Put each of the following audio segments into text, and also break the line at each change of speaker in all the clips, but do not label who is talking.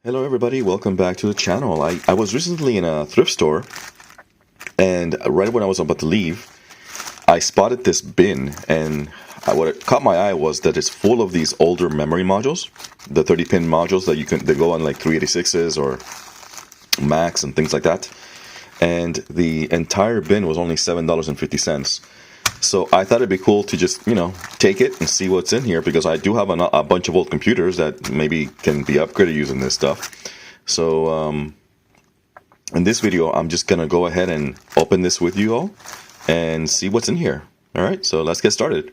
Hello everybody, welcome back to the channel. I was recently in a thrift store, and right when I was about to leave, I spotted this bin, and what caught my eye was that it's full of these older memory modules, the 30-pin modules that go on like 386s or Macs and things like that. And the entire bin was only $7.50. So I thought it'd be cool to just, take it and see what's in here, because I do have a bunch of old computers that maybe can be upgraded using this stuff. So in this video, I'm just going to go ahead and open this with you all and see what's in here. All right, so let's get started.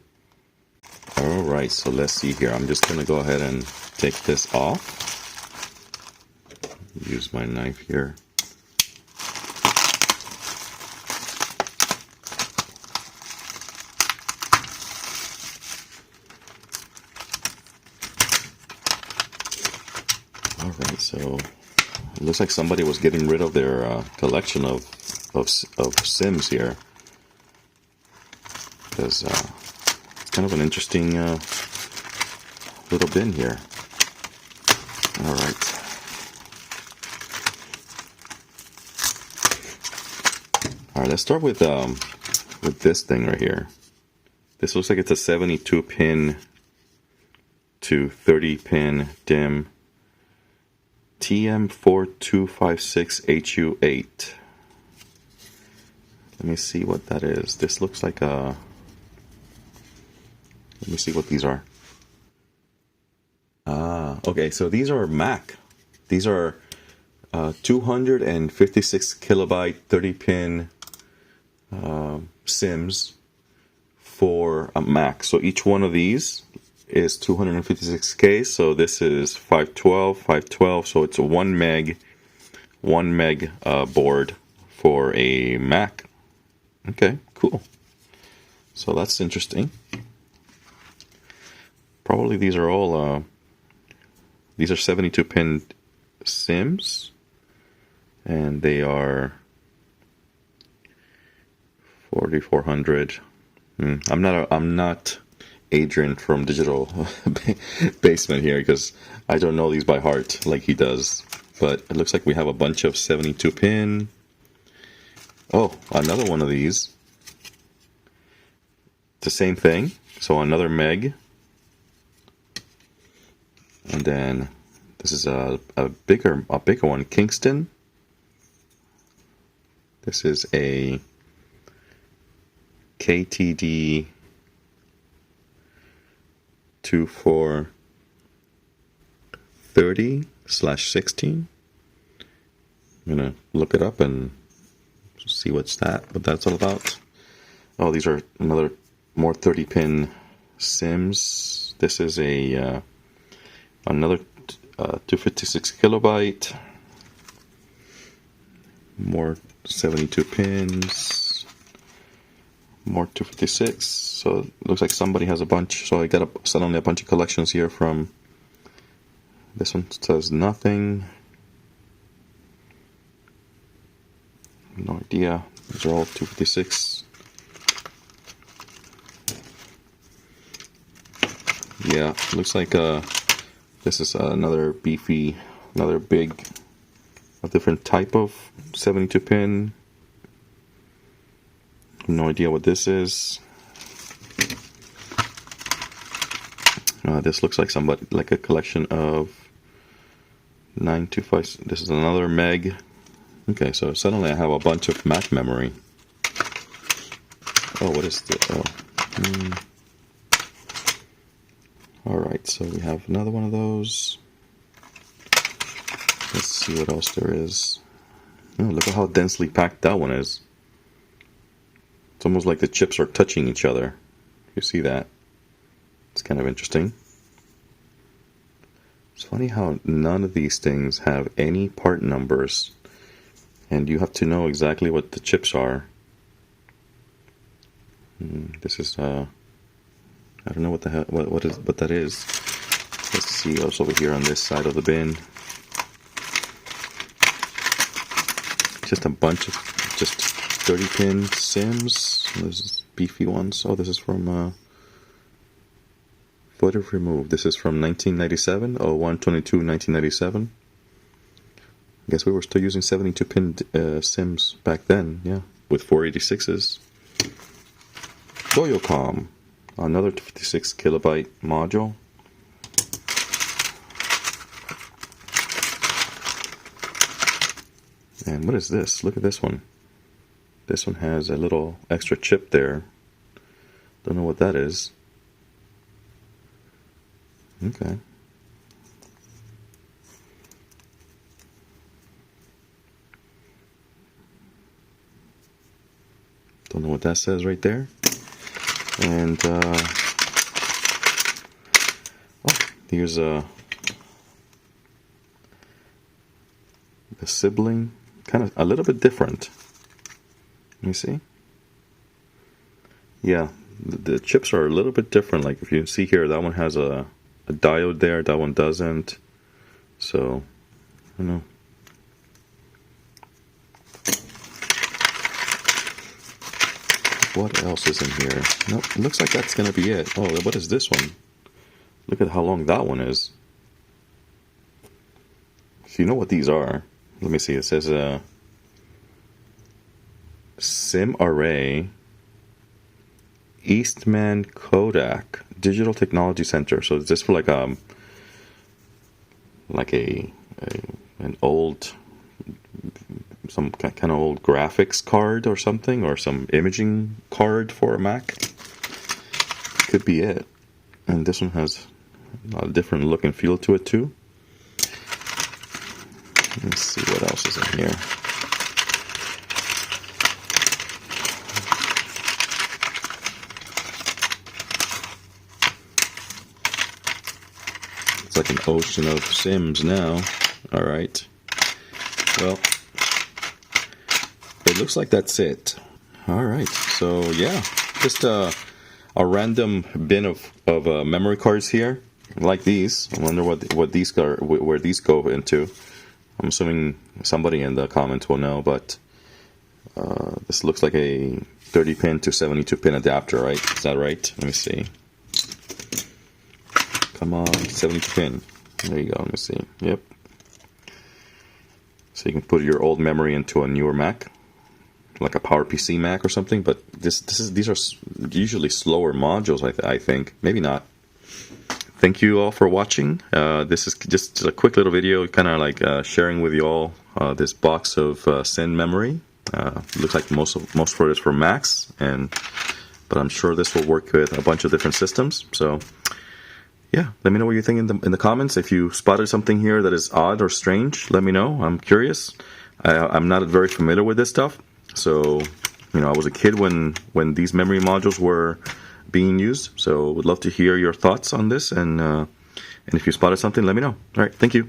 All right, so let's see here. I'm just going to go ahead and take this off. Use my knife here. Alright, so it looks like somebody was getting rid of their collection of Sims here, because it's kind of an interesting little bin here. Alright. Alright, let's start with this thing right here. This looks like it's a 72-pin to 30-pin DIMM TM4256HU8. Let me see what that is. This looks like a... Let me see what these are. Okay, so these are Mac. These are 256 kilobyte 30-pin Sims for a Mac. So each one of these is 256K, so this is 512, so it's a 1 meg board for a Mac. Okay, cool. So that's interesting. Probably these are all these are 72-pin Sims, and they are 4400. I'm not Adrian from Digital Basement here, because I don't know these by heart like he does. But it looks like we have a bunch of 72-pin. Oh, another one of these. It's the same thing. So another meg. And then this is a bigger one, Kingston. This is a KTD 2430/16. I'm gonna look it up and see what that's all about. Oh, these are more 30-pin Sims. This is a another 256 kilobyte. More 72 pins. More 256. So it looks like somebody has a bunch. So I got suddenly a bunch of collections here from. This one says nothing. No idea. These are all 256. Yeah, looks like this is another big, a different type of 72 pin. No idea what this is. This looks like a collection of 925. This is another meg. Okay, so suddenly I have a bunch of Mac memory. Oh, what is this? Oh. Alright, so we have another one of those. Let's see what else there is. Oh, look at how densely packed that one is. It's almost like the chips are touching each other. You see that? It's kind of interesting. It's funny how none of these things have any part numbers, and you have to know exactly what the chips are. This is I don't know what the hell what that is. Let's see what's over here on this side of the bin. Just a bunch of 30-pin Sims. There's beefy ones. Oh, this is from photo removed. This is from 1997, 01/22/1997. I guess we were still using 72-pin SIMs back then, yeah, with 486s. Doyocom, another 56 kilobyte module. And what is this? Look at this one. This one has a little extra chip there. Don't know what that is. Okay. Don't know what that says right there. And here's the sibling, kind of a little bit different. Let me see. Yeah, the chips are a little bit different. Like if you see here, that one has a diode there, that one doesn't. So, I don't know. What else is in here? Nope, it looks like that's going to be it. Oh, what is this one? Look at how long that one is. So you know what these are. Let me see, it says SIM Array Eastman Kodak Digital Technology Center. So is this for like an old, some kind of old graphics card or something, or some imaging card for a Mac? Could be it. And this one has a different look and feel to it too. Let's see what else is in here. It's like an ocean of Sims now. Alright. Well, it looks like that's it. Alright, so yeah, just a random bin of memory cards here, like these. I wonder what these are, where these go into. I'm assuming somebody in the comments will know, but this looks like a 30-pin to 72-pin adapter, right? Is that right? Let me see. Come on, 72-pin. There you go. Let me see. Yep. So you can put your old memory into a newer Mac, like a PowerPC Mac or something. But these are usually slower modules, I think. Maybe not. Thank you all for watching. This is just a quick little video, kind of like sharing with you all this box of SIM memory. Looks like most for it is for Macs, but I'm sure this will work with a bunch of different systems. So yeah, let me know what you think in the comments. If you spotted something here that is odd or strange, let me know. I'm curious. I'm not very familiar with this stuff, so I was a kid when these memory modules were being used. So would love to hear your thoughts on this, and if you spotted something, let me know. All right, thank you.